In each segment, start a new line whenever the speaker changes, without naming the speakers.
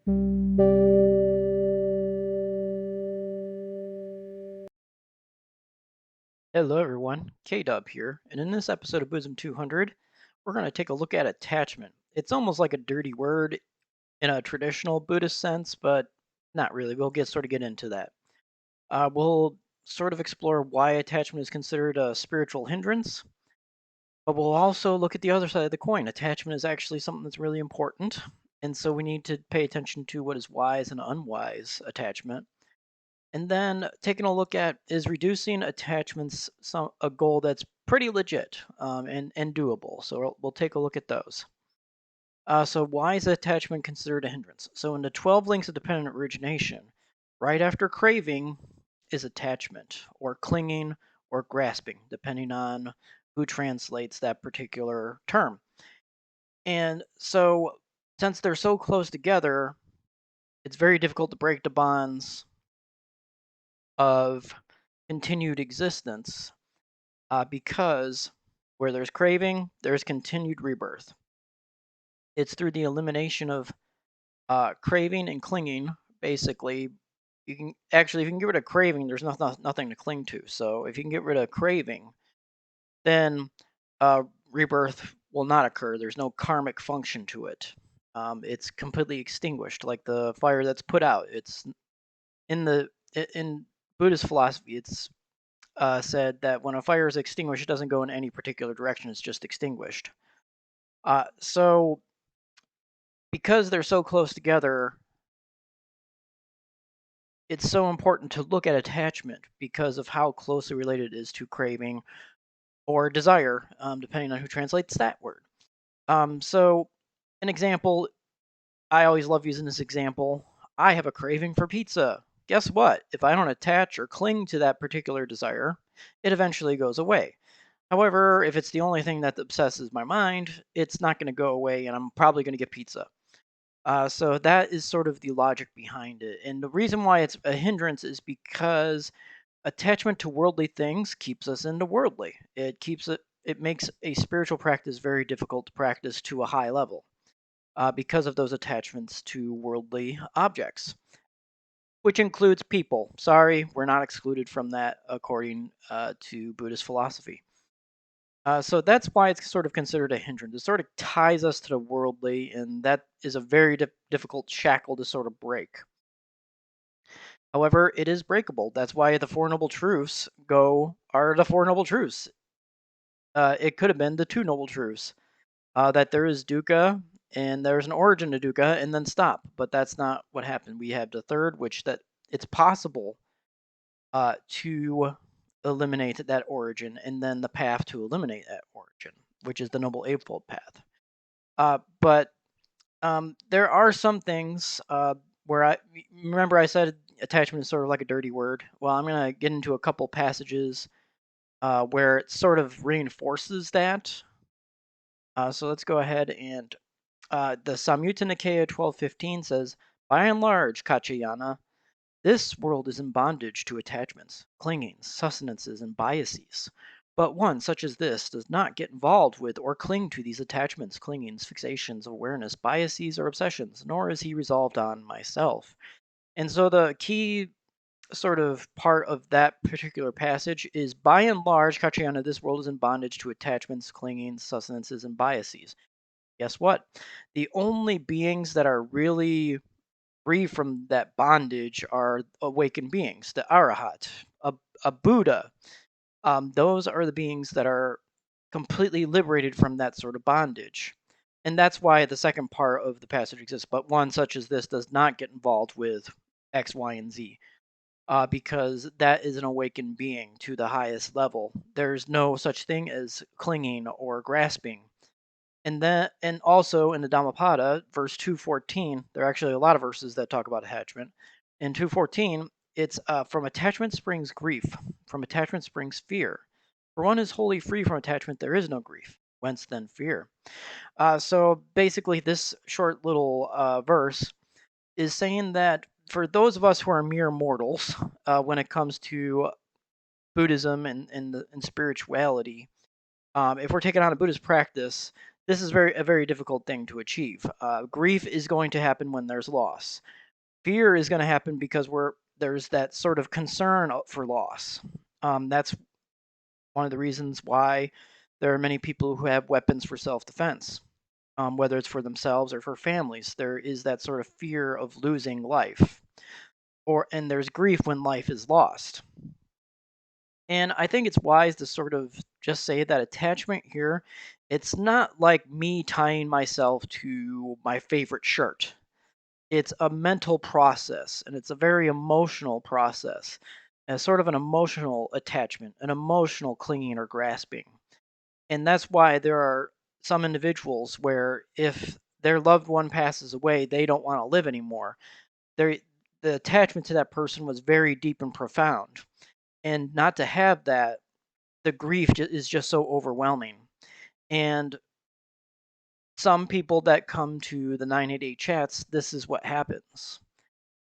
Hello everyone, K-Dub here, and in this episode of Buddhism 200, we're going to take a look at attachment. It's almost like a dirty word in a traditional Buddhist sense, but not really. We'll get into that. We'll sort of explore why attachment is considered a spiritual hindrance, but we'll also look at the other side of the coin. Attachment is actually something that's really important, and so we need to pay attention to what is wise and unwise attachment. And then taking a look at is reducing attachments a goal that's pretty legit and doable. So we'll take a look at those. So why is attachment considered a hindrance? So in the 12 links of dependent origination, right after craving is attachment or clinging or grasping, depending on who translates that particular term. And so since they're so close together, it's very difficult to break the bonds of continued existence because where there's craving, there's continued rebirth. It's through the elimination of craving and clinging. Basically, you can actually, if you can get rid of craving, there's nothing to cling to. So if you can get rid of craving, then rebirth will not occur. There's no karmic function to it. It's completely extinguished, like the fire that's put out. It's in Buddhist philosophy. It's said that when a fire is extinguished, it doesn't go in any particular direction, it's just extinguished. So, because they're so close together, it's so important to look at attachment because of how closely related it is to craving or desire, depending on who translates that word. So, an example, I always love using this example. I have a craving for pizza. Guess what? If I don't attach or cling to that particular desire, it eventually goes away. However, if it's the only thing that obsesses my mind, it's not going to go away, and I'm probably going to get pizza. So that is sort of the logic behind it. And the reason why it's a hindrance is because attachment to worldly things keeps us into worldly. It makes a spiritual practice very difficult to practice to a high level because of those attachments to worldly objects, which includes people. Sorry, we're not excluded from that according to Buddhist philosophy. So that's why it's sort of considered a hindrance. It sort of ties us to the worldly, and that is a very difficult shackle to sort of break. However, it is breakable. That's why the Four Noble Truths are the Four Noble Truths. It could have been the Two Noble Truths. That there is dukkha, and there's an origin to dukkha, and then stop. But that's not what happened. We have the third, which that it's possible to eliminate that origin, and then the path to eliminate that origin, which is the Noble Eightfold Path. But there are some things where I remember I said attachment is sort of like a dirty word. Well, I'm going to get into a couple passages where it sort of reinforces that. So let's go ahead and the Samyutta Nikaya 1215 says, by and large, Kachayana, this world is in bondage to attachments, clingings, sustenances, and biases. But one such as this does not get involved with or cling to these attachments, clingings, fixations, awareness, biases, or obsessions, nor is he resolved on myself. And so the key sort of part of that particular passage is by and large, Kachayana, this world is in bondage to attachments, clingings, sustenances, and biases. Guess what? The only beings that are really free from that bondage are awakened beings, the Arahat, a Buddha. Those are the beings that are completely liberated from that sort of bondage. And that's why the second part of the passage exists. But one such as this does not get involved with X, Y, and Z. Because that is an awakened being to the highest level. There's no such thing as clinging or grasping. And also in the Dhammapada, verse 214, there are actually a lot of verses that talk about attachment. In 214, it's from attachment springs grief, from attachment springs fear. For one is wholly free from attachment, there is no grief. Whence then fear? So basically, this short little verse is saying that for those of us who are mere mortals, when it comes to Buddhism and spirituality, if we're taking on a Buddhist practice, this is a very difficult thing to achieve. Grief is going to happen when there's loss. Fear is going to happen because there's that sort of concern for loss. That's one of the reasons why there are many people who have weapons for self-defense, whether it's for themselves or for families. There is that sort of fear of losing life, and there's grief when life is lost. And I think it's wise to sort of just say that attachment here, it's not like me tying myself to my favorite shirt. It's a mental process, and it's a very emotional process, and sort of an emotional attachment, an emotional clinging or grasping. And that's why there are some individuals where if their loved one passes away, they don't want to live anymore. Their the attachment to that person was very deep and profound. And not to have that, the grief is just so overwhelming. And some people that come to the 988 chats, this is what happens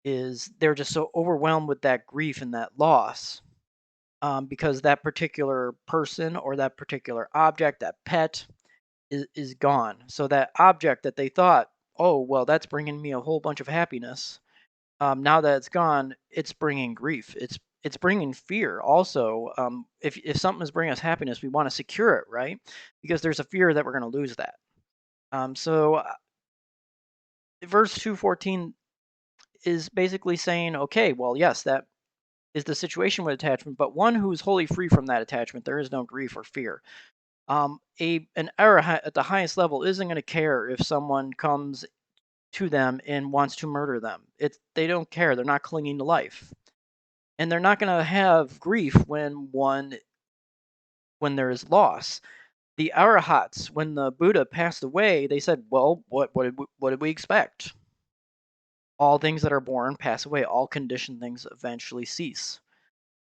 is they're just so overwhelmed with that grief and that loss, because that particular person or that particular object, that pet, is gone. So that object that they thought, oh well, that's bringing me a whole bunch of happiness. Now that it's gone, it's bringing grief. It's bringing fear also. If something is bringing us happiness, we want to secure it, right? Because there's a fear that we're going to lose that. So verse 214 is basically saying, okay, well, yes, that is the situation with attachment, but one who is wholly free from that attachment, there is no grief or fear. An arahant at the highest level isn't going to care if someone comes to them and wants to murder them. They don't care. They're not clinging to life, and they're not going to have grief when there is loss. The arahats, when the Buddha passed away, they said, "Well, what did we expect? All things that are born pass away. All conditioned things eventually cease."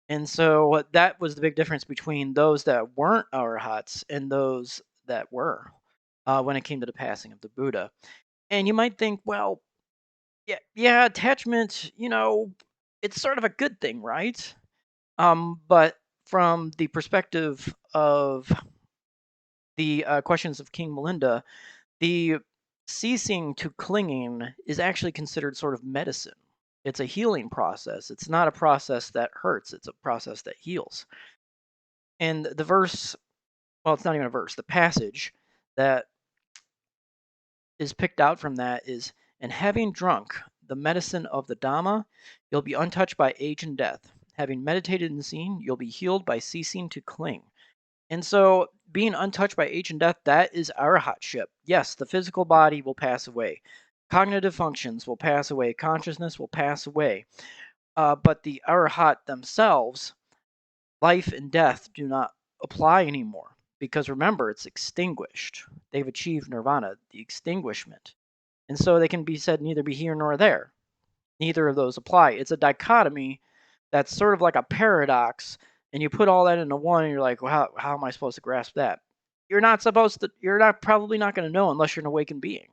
And so that was the big difference between those that weren't arahats and those that were, when it came to the passing of the Buddha. And you might think, well, yeah, attachment, it's sort of a good thing, right? But from the perspective of the questions of King Melinda, the ceasing to clinging is actually considered sort of medicine. It's a healing process. It's not a process that hurts, it's a process that heals. And the verse, well, it's not even a verse, the passage that is picked out from that is, and having drunk the medicine of the Dhamma, you'll be untouched by age and death. Having meditated and seen, you'll be healed by ceasing to cling. And so, being untouched by age and death, that is arahatship. Yes, the physical body will pass away. Cognitive functions will pass away. Consciousness will pass away. But the arahat themselves, life and death do not apply anymore. Because remember, it's extinguished. They've achieved nirvana, the extinguishment. And so they can be said neither be here nor there. Neither of those apply. It's a dichotomy that's sort of like a paradox, and you put all that into one, and you're like, well, how am I supposed to grasp that? You're not probably not going to know unless you're an awakened being.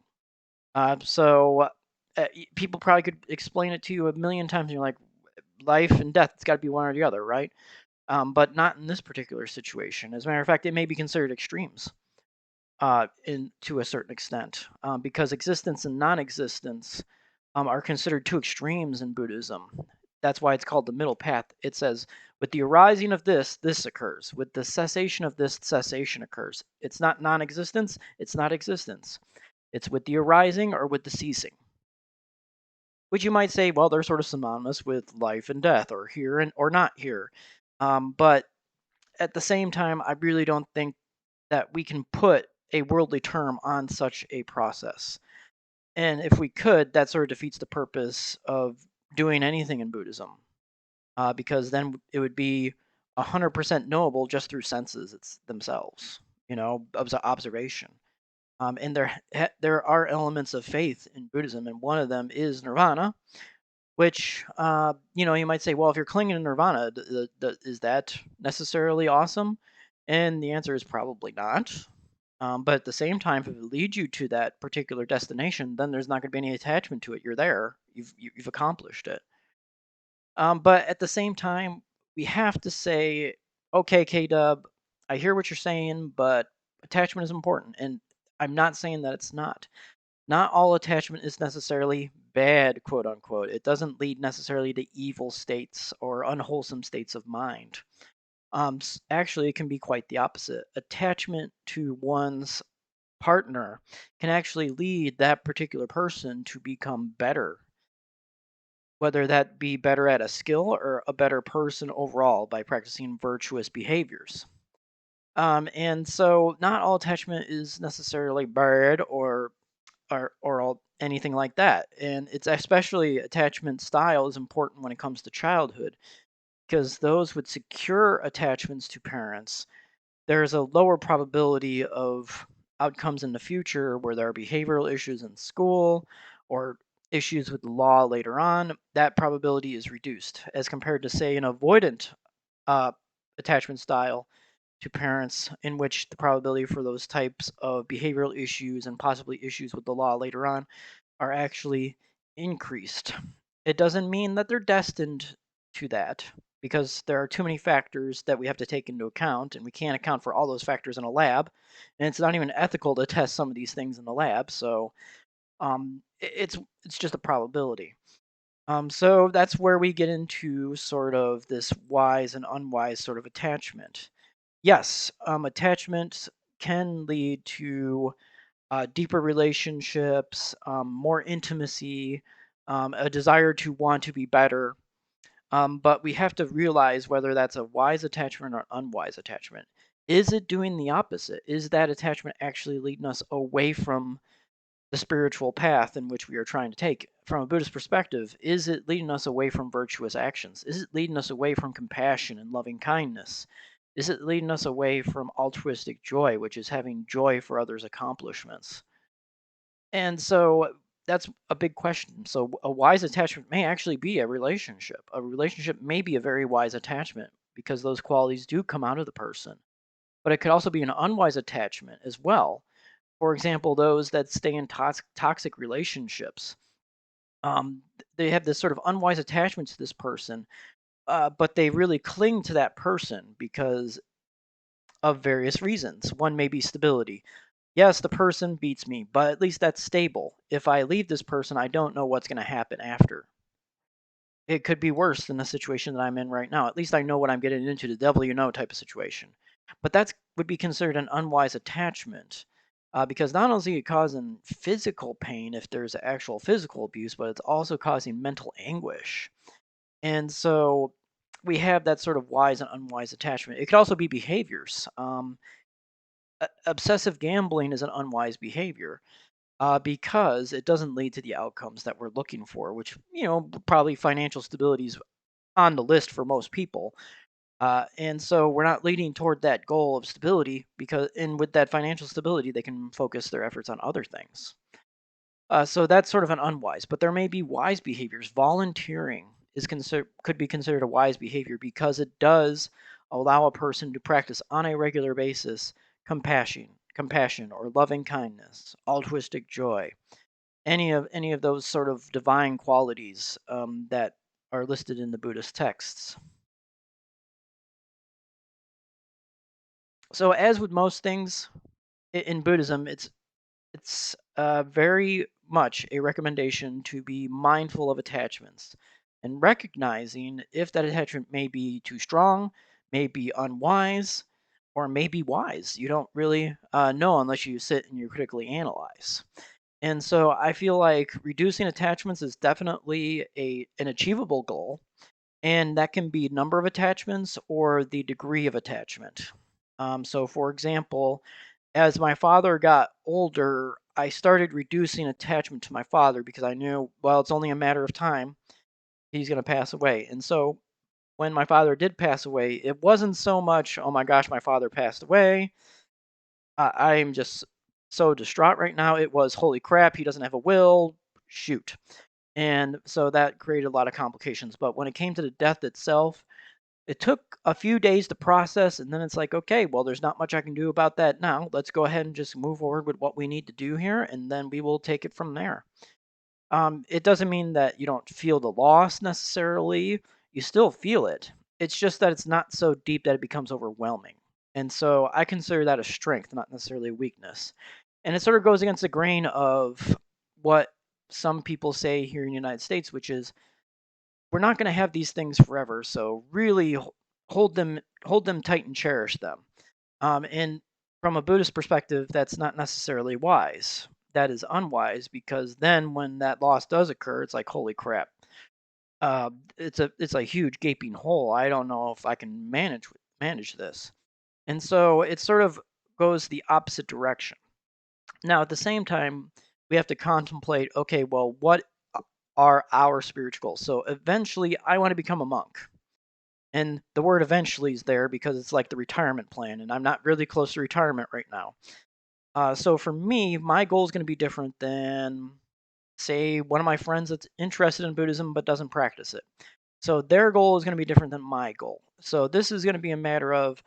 People probably could explain it to you a million times, and you're like, life and death, it's got to be one or the other, right? But not in this particular situation. As a matter of fact, it may be considered extremes, to a certain extent, because existence and non-existence are considered two extremes in Buddhism. That's why it's called the middle path. It says, with the arising of this, this occurs. With the cessation of this, cessation occurs. It's not non-existence, it's not existence. It's with the arising or with the ceasing. Which you might say, well, they're sort of synonymous with life and death, or here and or not here. But at the same time, I really don't think that we can put a worldly term on such a process. And if we could, that sort of defeats the purpose of doing anything in Buddhism, because then it would be 100% knowable just through senses themselves, observation. And there are elements of faith in Buddhism, and one of them is nirvana, which, you might say, well, if you're clinging to nirvana, is that necessarily awesome? And the answer is probably not. But at the same time, if it leads you to that particular destination, then there's not going to be any attachment to it. You're there. You've accomplished it. But at the same time, we have to say, okay, K Dub, I hear what you're saying, but attachment is important, and I'm not saying that it's not. Not all attachment is necessarily bad, quote unquote. It doesn't lead necessarily to evil states or unwholesome states of mind. Actually, it can be quite the opposite. Attachment to one's partner can actually lead that particular person to become better, whether that be better at a skill or a better person overall by practicing virtuous behaviors. And so, not all attachment is necessarily bad or anything like that. And it's especially attachment style is important when it comes to childhood because those with secure attachments to parents, there's a lower probability of outcomes in the future where there are behavioral issues in school or issues with the law later on. That probability is reduced as compared to, say, an avoidant uh, attachment style to parents, in which the probability for those types of behavioral issues and possibly issues with the law later on are actually increased. It doesn't mean that they're destined to that because there are too many factors that we have to take into account, and we can't account for all those factors in a lab. And it's not even ethical to test some of these things in the lab. So it's just a probability. So that's where we get into sort of this wise and unwise sort of attachment. Yes, attachment can lead to deeper relationships, more intimacy, a desire to want to be better. But we have to realize whether that's a wise attachment or unwise attachment. Is it doing the opposite? Is that attachment actually leading us away from the spiritual path in which we are trying to take? From a Buddhist perspective, is it leading us away from virtuous actions? Is it leading us away from compassion and loving kindness? Is it leading us away from altruistic joy, which is having joy for others' accomplishments? And so that's a big question. So a wise attachment may actually be a relationship. A relationship may be a very wise attachment because those qualities do come out of the person. But it could also be an unwise attachment as well. For example, those that stay in toxic relationships, they have this sort of unwise attachment to this person, but they really cling to that person because of various reasons. One may be stability. Yes, the person beats me, but at least that's stable. If I leave this person, I don't know what's going to happen after. It could be worse than the situation that I'm in right now. At least I know what I'm getting into, the devil you know type of situation. But that would be considered an unwise attachment because not only is it causing physical pain if there's actual physical abuse, but it's also causing mental anguish. And so we have that sort of wise and unwise attachment. It could also be behaviors. Obsessive gambling is an unwise behavior because it doesn't lead to the outcomes that we're looking for, which, probably financial stability is on the list for most people. And so we're not leading toward that goal of stability and with that financial stability, they can focus their efforts on other things. So that's sort of an unwise, but there may be wise behaviors. Volunteering could be considered a wise behavior because it does allow a person to practice on a regular basis compassion or loving kindness, altruistic joy, any of those sort of divine qualities that are listed in the Buddhist texts. So, as with most things in Buddhism, it's very much a recommendation to be mindful of attachments and recognizing if that attachment may be too strong, may be unwise, or may be wise. You don't really know unless you sit and you critically analyze. And so I feel like reducing attachments is definitely an achievable goal, and that can be number of attachments or the degree of attachment. So, for example, as my father got older, I started reducing attachment to my father because I knew, well, it's only a matter of time. He's going to pass away. And so when my father did pass away, it wasn't so much, oh my gosh, my father passed away. I'm just so distraught right now. It was, holy crap, he doesn't have a will. Shoot. And so that created a lot of complications. But when it came to the death itself, it took a few days to process, and then it's like, okay, well, there's not much I can do about that now. Let's go ahead and just move forward with what we need to do here, and then we will take it from there. It doesn't mean that you don't feel the loss necessarily. You still feel it. It's just that it's not so deep that it becomes overwhelming. And so I consider that a strength, not necessarily a weakness. And it sort of goes against the grain of what some people say here in the United States, which is we're not going to have these things forever. So really hold them tight and cherish them. And from a Buddhist perspective, that's not necessarily wise. That is unwise because then when that loss does occur, it's like, holy crap. It's a huge gaping hole. I don't know if I can manage this. And so it sort of goes the opposite direction. Now, at the same time, we have to contemplate, okay, well, what are our spiritual goals? So eventually, I want to become a monk. And the word eventually is there because it's like the retirement plan, and I'm not really close to retirement right now. So for me, my goal is going to be different than, say, one of my friends that's interested in Buddhism but doesn't practice it. So their goal is going to be different than my goal. So this is going to be a matter of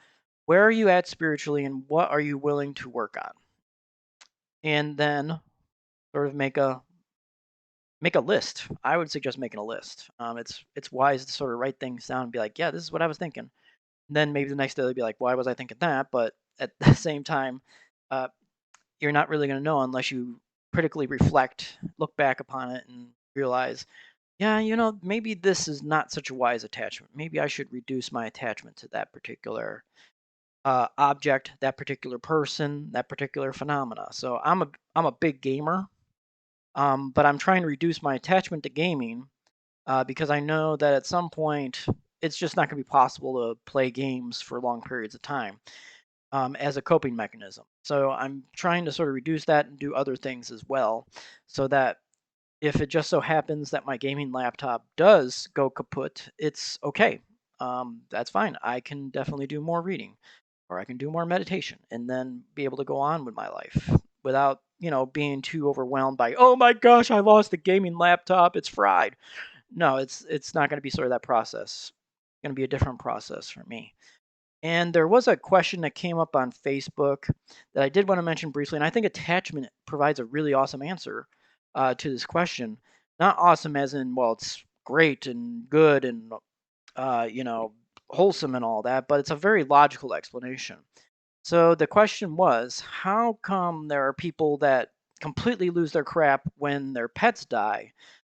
where are you at spiritually and what are you willing to work on? And then sort of make a list. I would suggest making a list. It's wise to sort of write things down and be like, yeah, this is what I was thinking. And then maybe the next day they'll be like, why was I thinking that? But at the same time, uh, you're not really going to know unless you critically reflect, look back upon it, and realize, yeah, maybe this is not such a wise attachment. Maybe I should reduce my attachment to that particular object, that particular person, that particular phenomena. So I'm a big gamer, but I'm trying to reduce my attachment to gaming because I know that at some point it's just not going to be possible to play games for long periods of time as a coping mechanism. So I'm trying to sort of reduce that and do other things as well, so that if it just so happens that my gaming laptop does go kaput, it's okay. That's fine. I can definitely do more reading or I can do more meditation and then be able to go on with my life without, being too overwhelmed by, oh my gosh, I lost the gaming laptop, it's fried. No, it's not going to be sort of that process. It's going to be a different process for me. And there was a question that came up on Facebook that I did want to mention briefly, and I think attachment provides a really awesome answer to this question. Not awesome as in, well, it's great and good and uh, you know wholesome and all that, but it's a very logical explanation. So the question was, how come there are people that completely lose their crap when their pets die,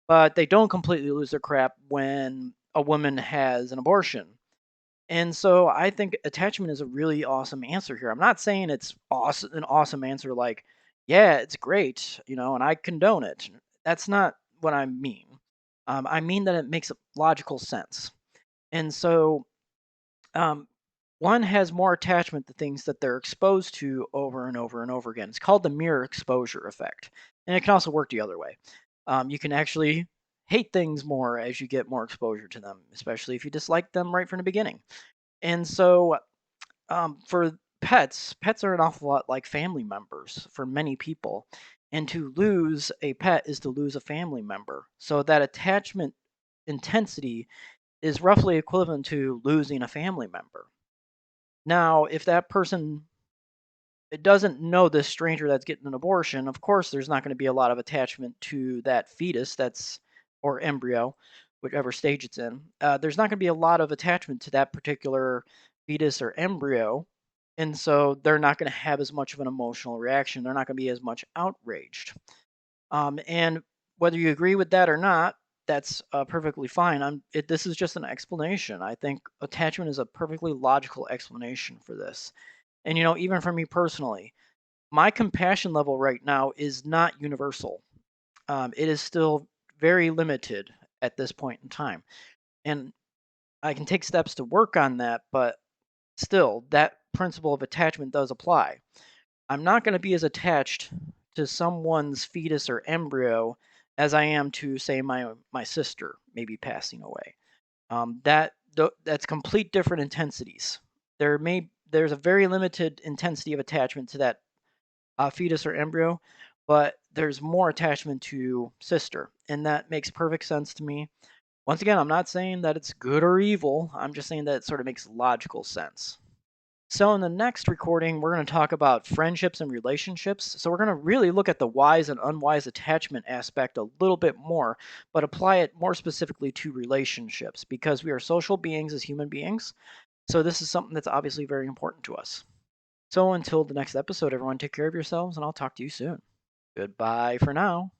but they don't completely lose their crap when a woman has an abortion? And so I think attachment is a really awesome answer here. I'm not saying it's awesome, an awesome answer like, yeah, it's great, and I condone it. That's not what I mean. I mean that it makes logical sense. And so um, one has more attachment to things that they're exposed to over and over and over again. It's called the mirror exposure effect. And it can also work the other way. You can actually hate things more as you get more exposure to them, especially if you dislike them right from the beginning. And so, for pets are an awful lot like family members for many people. And to lose a pet is to lose a family member. So that attachment intensity is roughly equivalent to losing a family member. Now, if that person it doesn't know this stranger that's getting an abortion, of course, there's not going to be a lot of attachment to that fetus that's or embryo, whichever stage it's in. There's not going to be a lot of attachment to that particular fetus or embryo, and so they're not going to have as much of an emotional reaction. They're not going to be as much outraged. And whether you agree with that or not, that's perfectly fine. This is just an explanation. I think attachment is a perfectly logical explanation for this. And even for me personally, my compassion level right now is not universal. It is still very limited at this point in time. And I can take steps to work on that, but still, that principle of attachment does apply. I'm not going to be as attached to someone's fetus or embryo as I am to, say, my sister maybe passing away. That's complete different intensities. There's a very limited intensity of attachment to that fetus or embryo, but there's more attachment to sister, and that makes perfect sense to me. Once again, I'm not saying that it's good or evil. I'm just saying that it sort of makes logical sense. So, in the next recording, we're going to talk about friendships and relationships. So, we're going to really look at the wise and unwise attachment aspect a little bit more, but apply it more specifically to relationships because we are social beings as human beings. So, this is something that's obviously very important to us. So until the next episode, everyone, take care of yourselves, and I'll talk to you soon. Goodbye for now.